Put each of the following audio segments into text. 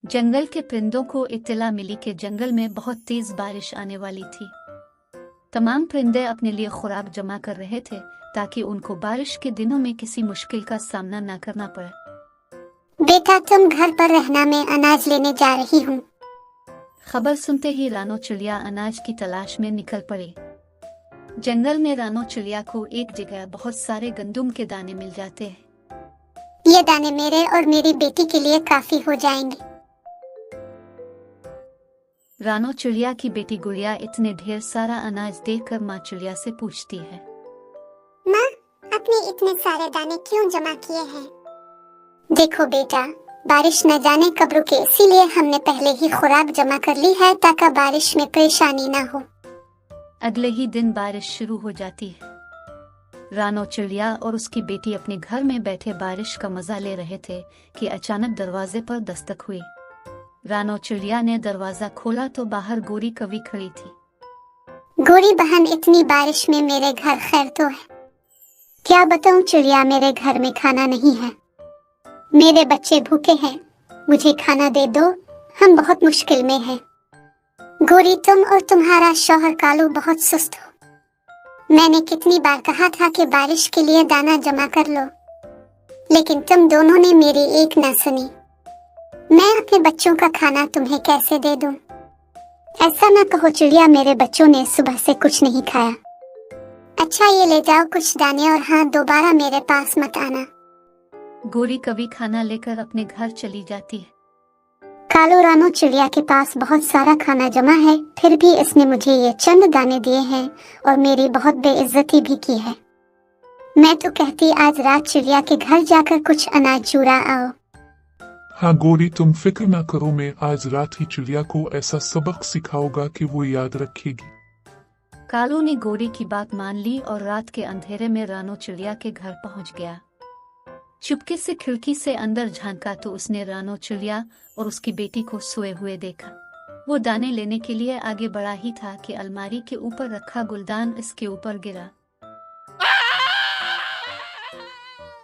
जंगल के परिंदों को इत्तला मिली कि जंगल में बहुत तेज बारिश आने वाली थी। तमाम परिंदे अपने लिए खुराक जमा कर रहे थे ताकि उनको बारिश के दिनों में किसी मुश्किल का सामना न करना पड़े। बेटा, तुम घर पर रहना, मैं अनाज लेने जा रही हूँ। खबर सुनते ही रानो चिड़िया अनाज की तलाश में निकल पड़ी। जंगल में रानो चिड़िया को एक जगह बहुत सारे गंदुम के दाने मिल जाते हैं। ये दाने मेरे और मेरी बेटी के लिए काफी हो जाएंगे। रानो चिड़िया की बेटी गुड़िया इतने ढेर सारा अनाज देखकर माँ चिड़िया से पूछती है, माँ, आपने इतने सारे दाने क्यों जमा किए हैं? देखो बेटा, बारिश न जाने कब रुके, इसीलिए हमने पहले ही खुराक जमा कर ली है ताकि बारिश में परेशानी न हो। अगले ही दिन बारिश शुरू हो जाती है। रानो चिड़िया और उसकी बेटी अपने घर में बैठे बारिश का मजा ले रहे थे कि अचानक दरवाजे पर दस्तक हुई। रानो चिड़िया ने दरवाजा खोला तो बाहर गोरी कवि खड़ी थी। गोरी बहन, इतनी बारिश में मेरे घर खैर तो है? क्या बताऊं चिड़िया, मेरे घर में खाना नहीं है। मेरे बच्चे भूखे हैं, मुझे खाना दे दो, हम बहुत मुश्किल में हैं। गोरी, तुम और तुम्हारा शौहर कालू बहुत सुस्त हो। मैंने कितनी बार कहा था कि बारिश के लिए दाना जमा कर लो, लेकिन तुम दोनों ने मेरी एक न सुनी। मैं अपने बच्चों का खाना तुम्हें कैसे दे दूं? ऐसा ना कहो चिड़िया, मेरे बच्चों ने सुबह से कुछ नहीं खाया। अच्छा, ये ले जाओ कुछ दाने, और हाँ, दोबारा मेरे पास मत आना। गोरी कवि खाना लेकर अपने घर चली जाती है। कालू, रानो चिड़िया के पास बहुत सारा खाना जमा है, फिर भी इसने मुझे ये चंद दाने दिए हैं और मेरी बहुत बेइज्जती भी की है। मैं तो कहती आज रात चिड़िया के घर जाकर कुछ अनाज चुरा आओ। हाँ गोरी, तुम फिक्र ना करो, मैं आज रात ही चिड़िया को ऐसा सबक सिखाऊंगा कि वो याद रखेगी। कालू ने गोरी की बात मान ली और रात के अंधेरे में रानो चिड़िया के घर पहुंच गया। चुपके से खिड़की से अंदर झांका तो उसने रानो चिड़िया और उसकी बेटी को सोए हुए देखा। वो दाने लेने के लिए आगे बढ़ा ही था कि अलमारी के ऊपर रखा गुलदान इसके ऊपर गिरा।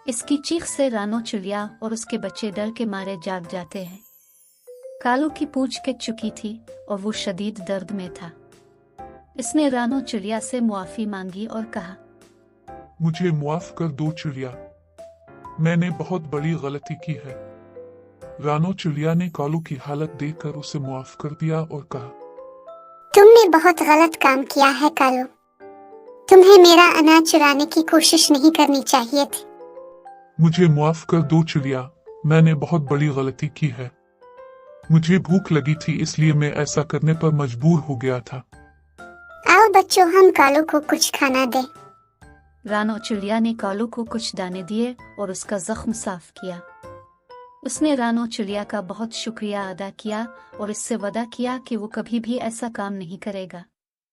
इसकी चीख से रानो चिड़िया और उसके बच्चे डर के मारे जाग जाते हैं। कालू की पूंछ कट चुकी थी और वो शदीद दर्द में था। इसने रानो चिड़िया से मुआफी मांगी और कहा, मुझे माफ कर दो चिड़िया, मैंने बहुत बड़ी गलती की है। रानो चिड़िया ने कालू की हालत देखकर उसे माफ कर दिया और कहा, तुमने बहुत गलत काम किया है कालू, तुम्हें मेरा अनाज चुराने की कोशिश नहीं करनी चाहिए थी। मुझे माफ कर दो चिड़िया, मैंने बहुत बड़ी गलती की है। मुझे भूख लगी थी, इसलिए मैं ऐसा करने पर मजबूर हो गया था। आओ बच्चों, हम कालू को कुछ खाना दें। रानो चिड़िया ने कालू को कुछ दाने दिए और उसका जख्म साफ किया। उसने रानो चिड़िया का बहुत शुक्रिया अदा किया और इससे वादा किया कि वो कभी भी ऐसा काम नहीं करेगा।